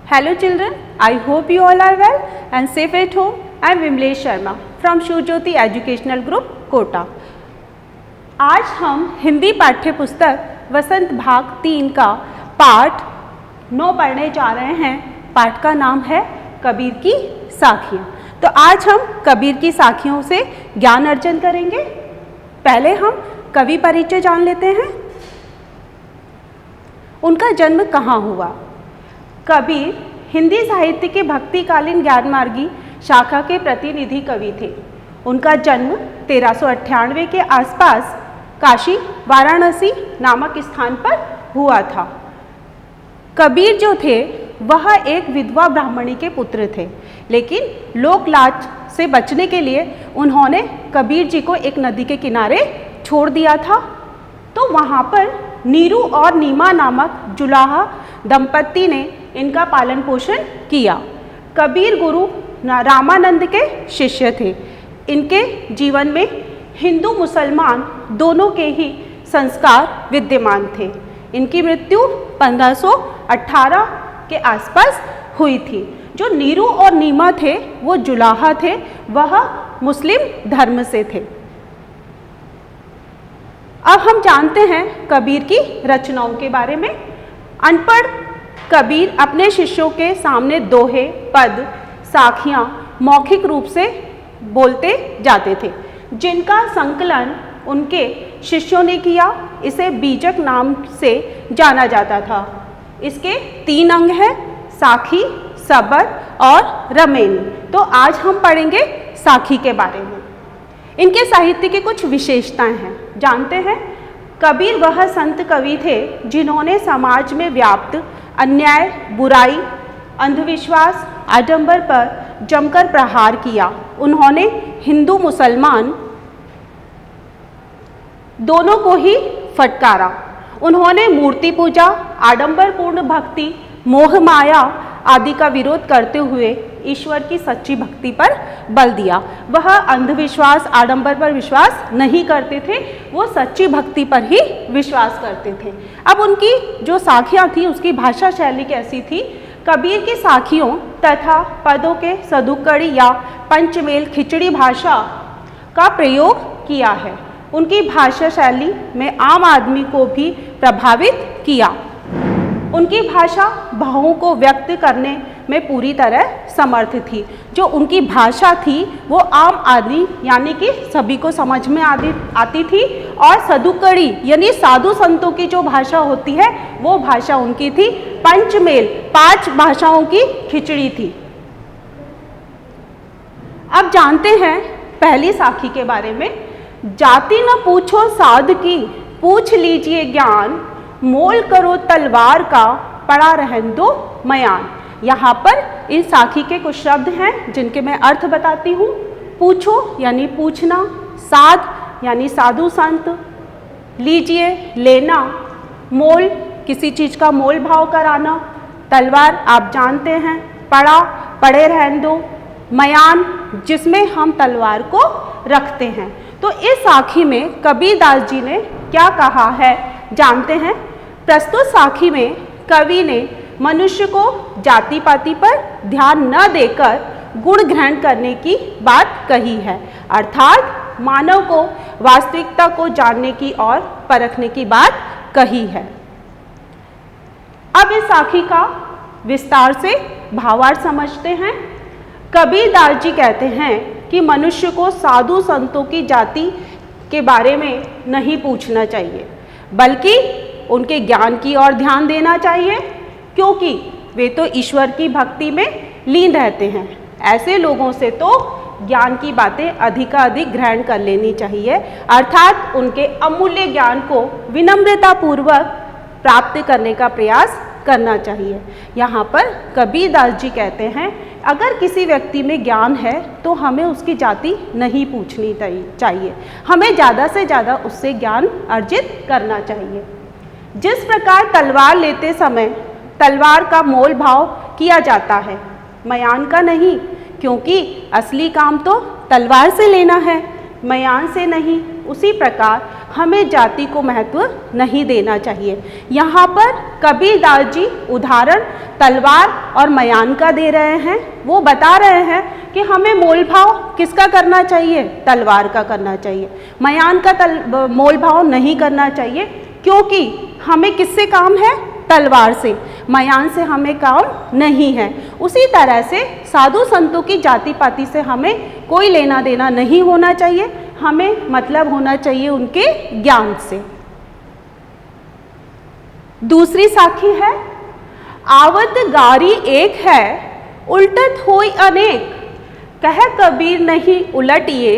Hello children, I hope you all are well and safe at home. I am Vimlesh Sharma from Shurjyoti Educational Group, Kota. आज हम हिंदी पाठ्य पुस्तक वसंत भाग 3 का पाठ 9 पढ़ने जा रहे हैं। पाठ का नाम है कबीर की साखियाँ। तो आज हम कबीर की साखियों से ज्ञान अर्जन करेंगे। पहले हम कवि परिचय जान लेते हैं। उनका जन्म कहाँ हुआ? कबीर हिंदी साहित्य के भक्तिकालीन ज्ञानमार्गी शाखा के प्रतिनिधि कवि थे। उनका जन्म 1398 के आसपास काशी वाराणसी नामक स्थान पर हुआ था। कबीर जो थे वह एक विधवा ब्राह्मणी के पुत्र थे, लेकिन लोक लाज से बचने के लिए उन्होंने कबीर जी को एक नदी के किनारे छोड़ दिया था। तो वहाँ पर नीरू और नीमा नामक जुलाहा दंपत्ति ने इनका पालन पोषण किया। कबीर गुरु रामानंद के शिष्य थे। इनके जीवन में हिंदू मुसलमान दोनों के ही संस्कार विद्यमान थे। इनकी मृत्यु 1518 के आसपास हुई थी। जो नीरू और नीमा थे वो जुलाहा थे, वह मुस्लिम धर्म से थे। अब हम जानते हैं कबीर की रचनाओं के बारे में। अनपढ़ कबीर अपने शिष्यों के सामने दोहे, पद, साखियाँ मौखिक रूप से बोलते जाते थे, जिनका संकलन उनके शिष्यों ने किया। इसे बीजक नाम से जाना जाता था। इसके 3 अंग हैं, साखी, सबद और रमेनी। तो आज हम पढ़ेंगे साखी के बारे में। इनके साहित्य की कुछ विशेषताएं हैं, जानते हैं। कबीर वह संत कवि थे जिन्होंने समाज में व्याप्त अन्याय, बुराई, अंधविश्वास, आडंबर पर जमकर प्रहार किया। उन्होंने हिंदू मुसलमान दोनों को ही फटकारा। उन्होंने मूर्ति पूजा, आडंबरपूर्ण भक्ति, मोह माया आदि का विरोध करते हुए ईश्वर की सच्ची भक्ति पर बल दिया। वह अंधविश्वास, आडंबर पर विश्वास नहीं करते थे, वो सच्ची भक्ति पर ही विश्वास करते थे। अब उनकी जो साखियाँ थी उसकी भाषा शैली कैसी थी? कबीर की साखियों तथा पदों के सदुक्कड़ी या पंचमेल खिचड़ी भाषा का प्रयोग किया है। उनकी भाषा शैली में आम आदमी को भी प्रभावित किया। उनकी भाषा भावों को व्यक्त करने में पूरी तरह समर्थ थी। जो उनकी भाषा थी वो आम आदमी यानी कि सभी को समझ में आती थी। और सदुक्कड़ी यानी साधु संतों की जो भाषा होती है वो भाषा उनकी थी। पंचमेल 5 भाषाओं की खिचड़ी थी। अब जानते हैं पहली साखी के बारे में। जाति न पूछो साध की, पूछ लीजिए ज्ञान, मोल करो तलवार का, पड़ा रहन दो मयान। यहाँ पर इन साखी के कुछ शब्द हैं जिनके मैं अर्थ बताती हूँ। पूछो यानी पूछना, साध यानी साधु संत, लीजिए लेना, मोल किसी चीज़ का मोल भाव कराना, तलवार आप जानते हैं, पड़ा पड़े रहन दो, मयान जिसमें हम तलवार को रखते हैं। तो इस साखी में कबीरदास जी ने क्या कहा है जानते हैं। प्रस्तुत साखी में कवि ने मनुष्य को जाति पाति पर ध्यान न देकर गुण ग्रहण करने की बात कही है, अर्थात मानव को वास्तविकता को जानने की और परखने की बात कही है। अब इस साखी का विस्तार से भावार्थ समझते हैं। कबीरदास जी कहते हैं कि मनुष्य को साधु संतों की जाति के बारे में नहीं पूछना चाहिए, बल्कि उनके ज्ञान की ओर ध्यान देना चाहिए, क्योंकि वे तो ईश्वर की भक्ति में लीन रहते हैं। ऐसे लोगों से तो ज्ञान की बातें अधिकाधिक ग्रहण कर लेनी चाहिए, अर्थात उनके अमूल्य ज्ञान को विनम्रतापूर्वक प्राप्त करने का प्रयास करना चाहिए। यहाँ पर कबीरदास जी कहते हैं अगर किसी व्यक्ति में ज्ञान है तो हमें उसकी जाति नहीं पूछनी चाहिए, हमें ज़्यादा से ज़्यादा उससे ज्ञान अर्जित करना चाहिए। जिस प्रकार तलवार लेते समय तलवार का मोल भाव किया जाता है, मयान का नहीं, क्योंकि असली काम तो तलवार से लेना है, मयान से नहीं। उसी प्रकार हमें जाति को महत्व नहीं देना चाहिए। यहाँ पर कबीरदास जी उदाहरण तलवार और मयान का दे रहे हैं। वो बता रहे हैं कि हमें मोल भाव किसका करना चाहिए, तलवार का करना चाहिए, मयान का मोल भाव नहीं करना चाहिए, क्योंकि हमें किससे काम है, तलवार से, मयान से हमें काम नहीं है। उसी तरह से साधु संतों की जाति पाति से हमें कोई लेना देना नहीं होना चाहिए, हमें मतलब होना चाहिए उनके ज्ञान से। दूसरी साखी है, आवत गारी एक है उल्टत होई अनेक, कह कबीर नहीं उलटिए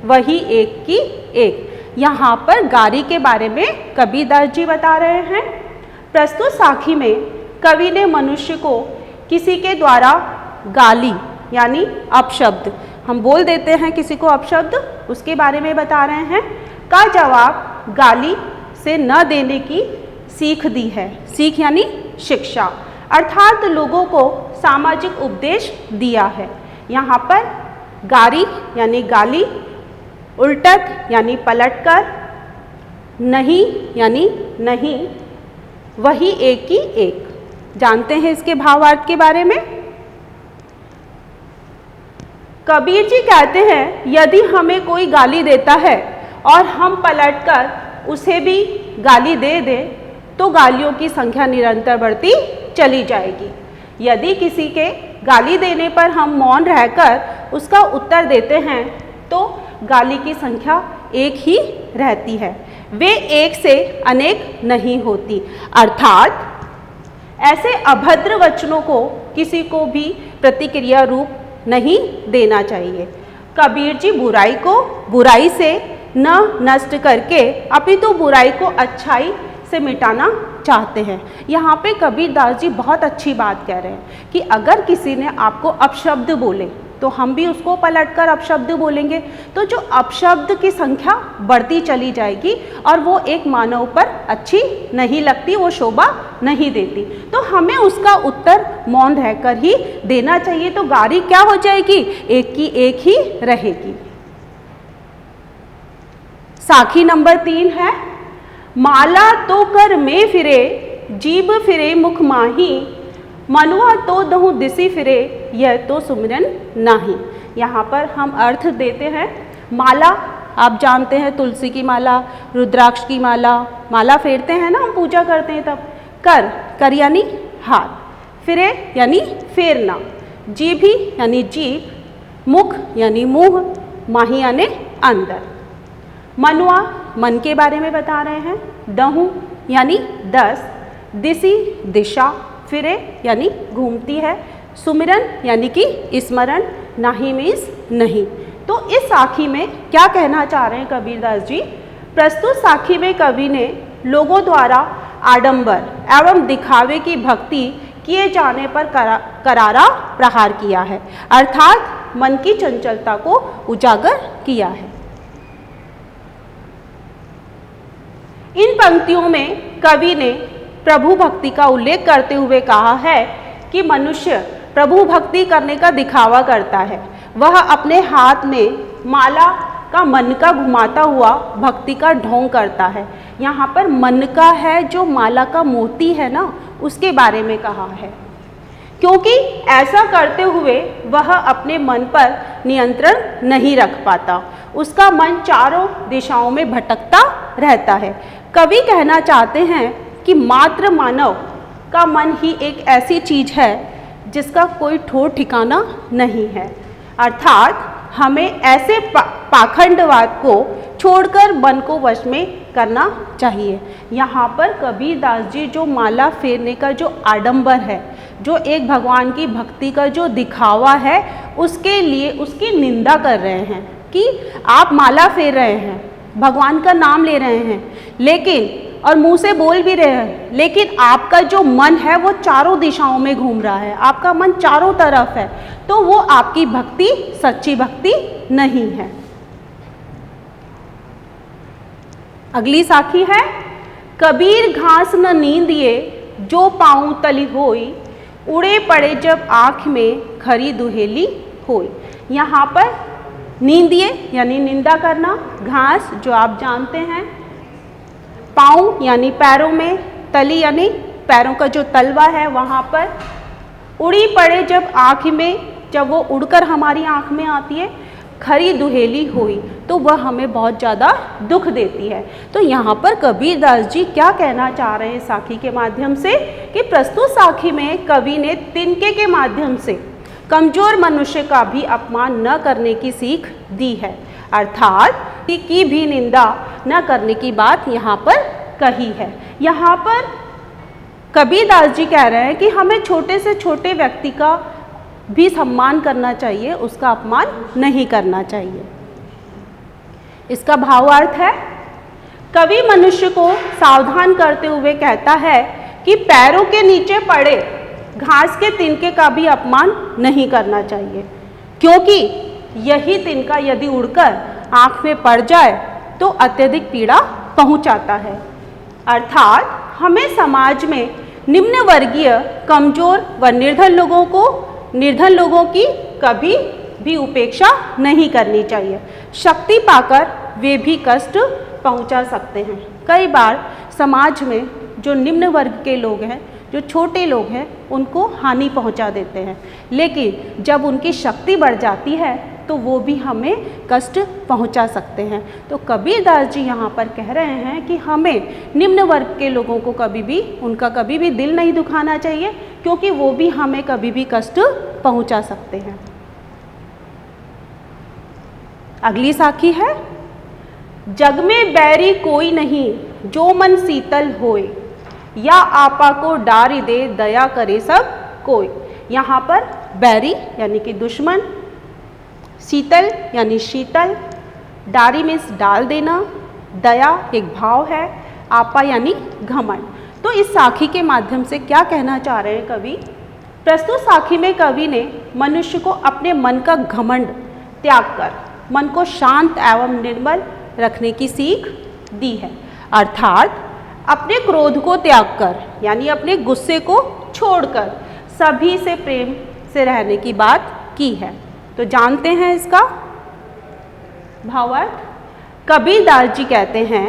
वही एक की एक। यहाँ पर गारी के बारे में कबीरदास जी बता रहे हैं। प्रस्तुत साखी में कवि ने मनुष्य को किसी के द्वारा गाली यानी अपशब्द, हम बोल देते हैं किसी को अपशब्द, उसके बारे में बता रहे हैं, का जवाब गाली से न देने की सीख दी है। सीख यानी शिक्षा, अर्थात लोगों को सामाजिक उपदेश दिया है। यहाँ पर गारी यानी गाली, उल्टत यानी पलटकर, नहीं यानी नहीं, वही एक की एक। जानते हैं इसके भावार्थ के बारे में। कबीर जी कहते हैं, यदि हमें कोई गाली देता है और हम पलटकर उसे भी गाली दे दें तो गालियों की संख्या निरंतर बढ़ती चली जाएगी। यदि किसी के गाली देने पर हम मौन रहकर उसका उत्तर देते हैं तो गाली की संख्या एक ही रहती है, वे एक से अनेक नहीं होती। अर्थात ऐसे अभद्र वचनों को किसी को भी प्रतिक्रिया रूप नहीं देना चाहिए। कबीर जी बुराई को बुराई से न नष्ट करके अपितु बुराई को अच्छाई से मिटाना चाहते हैं। यहाँ पे कबीरदास जी बहुत अच्छी बात कह रहे हैं कि अगर किसी ने आपको अपशब्द बोले तो हम भी उसको पलटकर अपशब्द बोलेंगे, तो जो अपशब्द की संख्या बढ़ती चली जाएगी और वो एक मानव पर अच्छी नहीं लगती, वो शोभा नहीं देती, तो हमें उसका उत्तर मौन रहकर ही देना चाहिए। तो गारी क्या हो जाएगी, एक की एक ही रहेगी। साखी नंबर 3 है, माला तो कर में फिरे जीभ फिरे मुख माही, मनुआ तो दहु दिसी फिरे यह तो सुमिरन नाही। यहाँ पर हम अर्थ देते हैं। माला आप जानते हैं, तुलसी की माला, रुद्राक्ष की माला, माला फेरते हैं ना हम, पूजा करते हैं तब। कर, कर यानी हाथ, फिरे यानी फेरना, जीभी यानी जीभ, मुख यानी मुंह, माही यानी अंदर। मनुआ मन के बारे में बता रहे हैं, दहु यानी 10, दिसी दिशा, फिरे यानी घूमती है, सुमिरन यानी कि स्मरण, नाही मीन्स नहीं। तो इस साखी में क्या कहना चाह रहे हैं कबीरदास जी, प्रस्तुत साखी में कवि ने लोगों द्वारा आडंबर एवं दिखावे की भक्ति किए जाने पर करारा प्रहार किया है, अर्थात मन की चंचलता को उजागर किया है। इन पंक्तियों में कवि ने प्रभु भक्ति का उल्लेख करते हुए कहा है कि मनुष्य प्रभु भक्ति करने का दिखावा करता है, वह अपने हाथ में माला का मन का घुमाता हुआ भक्ति का ढोंग करता है। यहाँ पर मन का है जो माला का मोती है ना, उसके बारे में कहा है, क्योंकि ऐसा करते हुए वह अपने मन पर नियंत्रण नहीं रख पाता, उसका मन चारों दिशाओं में भटकता रहता है। कवि कहना चाहते हैं कि मात्र मानव का मन ही एक ऐसी चीज है जिसका कोई ठोर ठिकाना नहीं है, अर्थात हमें ऐसे पाखंडवाद को छोड़कर मन को वश में करना चाहिए। यहाँ पर कबीरदास जी जो माला फेरने का जो आडंबर है, जो एक भगवान की भक्ति का जो दिखावा है, उसके लिए उसकी निंदा कर रहे हैं कि आप माला फेर रहे हैं, भगवान का नाम ले रहे हैं, लेकिन और मुंह से बोल भी रहे हैं, लेकिन आपका जो मन है वो चारों दिशाओं में घूम रहा है, आपका मन चारों तरफ है, तो वो आपकी भक्ति सच्ची भक्ति नहीं है। अगली साखी है, कबीर घास न नींदिए जो पाऊं तली होई, उड़े पड़े जब आँख में खरी दुहेली होई। यहाँ पर नींदिए यानी निंदा करना, घास जो आप जानते हैं पाँव यानी पैरों में, तली यानी पैरों का जो तलवा है वहाँ पर, उड़ी पड़े जब आँख में, जब वो उड़कर हमारी आँख में आती है, खरी दुहेली हुई तो वह हमें बहुत ज़्यादा दुख देती है। तो यहाँ पर कबीरदास जी क्या कहना चाह रहे हैं साखी के माध्यम से कि प्रस्तुत साखी में कवि ने तिनके के माध्यम से कमजोर मनुष्य का भी अपमान न करने की सीख दी है, अर्थात की भी निंदा न करने की बात यहाँ पर कही है। यहाँ पर कबीरदास जी कह रहे हैं कि हमें छोटे से छोटे व्यक्ति का भी सम्मान करना चाहिए, उसका अपमान नहीं करना चाहिए। इसका भावार्थ है, कवि मनुष्य को सावधान करते हुए कहता है कि पैरों के नीचे पड़े घास के तिनके का भी अपमान नहीं करना चाहिए, क्योंकि यही तिनका यदि उड़कर आँख में पड़ जाए तो अत्यधिक पीड़ा पहुंचाता है। अर्थात हमें समाज में निम्न वर्गीय, कमजोर व निर्धन लोगों की कभी भी उपेक्षा नहीं करनी चाहिए। शक्ति पाकर वे भी कष्ट पहुंचा सकते हैं। कई बार समाज में जो निम्न वर्ग के लोग हैं, जो छोटे लोग हैं, उनको हानि पहुंचा देते हैं, लेकिन जब उनकी शक्ति बढ़ जाती है तो वो भी हमें कष्ट पहुंचा सकते हैं। तो कबीरदास जी यहाँ पर कह रहे हैं कि हमें निम्न वर्ग के लोगों को उनका कभी भी दिल नहीं दुखाना चाहिए, क्योंकि वो भी हमें कभी भी कष्ट पहुंचा सकते हैं। अगली साखी है, जग में बैरी कोई नहीं जो मन शीतल होए, या आपा को डारी दे दया करे सब कोई। यहाँ पर बैरी यानी कि दुश्मन, शीतल यानी शीतल, डारी में डाल देना, दया एक भाव है, आपा यानी घमंड। तो इस साखी के माध्यम से क्या कहना चाह रहे हैं कवि? प्रस्तुत साखी में कवि ने मनुष्य को अपने मन का घमंड त्याग कर मन को शांत एवं निर्मल रखने की सीख दी है, अर्थात अपने क्रोध को त्याग कर यानी अपने गुस्से को छोड़कर सभी से प्रेम से रहने की बात की है। तो जानते हैं इसका भावार्थ। कबीरदास जी कहते हैं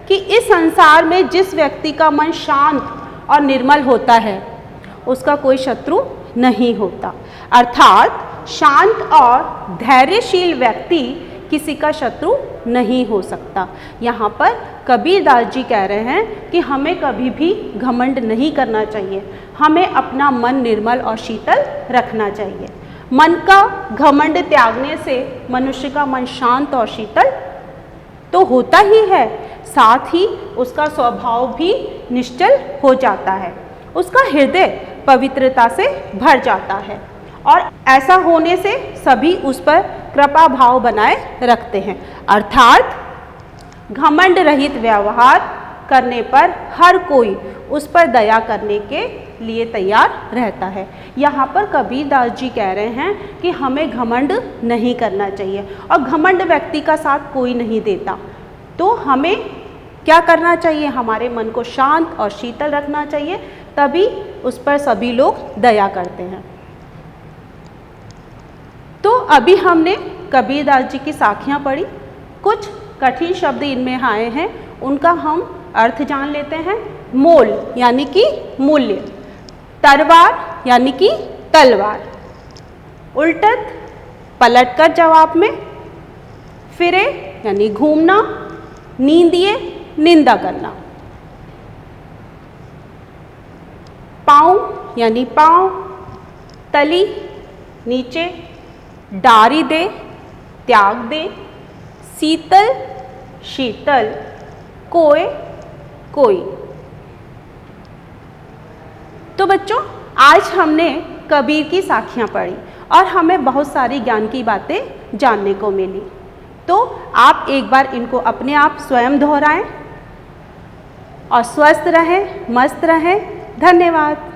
कि इस संसार में जिस व्यक्ति का मन शांत और निर्मल होता है उसका कोई शत्रु नहीं होता, अर्थात शांत और धैर्यशील व्यक्ति किसी का शत्रु नहीं हो सकता। यहाँ पर कबीरदास जी कह रहे हैं कि हमें कभी भी घमंड नहीं करना चाहिए, हमें अपना मन निर्मल और शीतल रखना चाहिए। मन का घमंड त्यागने से मनुष्य का मन शांत और शीतल तो होता ही है, साथ ही उसका स्वभाव भी निश्चल हो जाता है, उसका हृदय पवित्रता से भर जाता है और ऐसा होने से सभी उस पर कृपा भाव बनाए रखते हैं, अर्थात घमंड रहित व्यवहार करने पर हर कोई उस पर दया करने के लिए तैयार रहता है। यहाँ पर कबीरदास जी कह रहे हैं कि हमें घमंड नहीं करना चाहिए और घमंड व्यक्ति का साथ कोई नहीं देता। तो हमें क्या करना चाहिए? हमारे मन को शांत और शीतल रखना चाहिए, तभी उस पर सभी लोग दया करते हैं। तो अभी हमने कबीरदास जी की साखियाँ पढ़ी, कुछ कठिन शब्द इनमें आए हैं, उनका हम अर्थ जान लेते हैं। मोल यानी कि मूल्य, तरवार यानी कि तलवार, उल्टत पलटकर जवाब में, फिरे यानी घूमना, नींदिए निंदा करना, पाँव यानी पाँव, तली नीचे, डारी दे त्याग दे, शीतल शीतल, कोय कोई। तो बच्चों, आज हमने कबीर की साखियाँ पढ़ी और हमें बहुत सारी ज्ञान की बातें जानने को मिली। तो आप एक बार इनको अपने आप स्वयं दोहराएं और स्वस्थ रहें, मस्त रहें। धन्यवाद।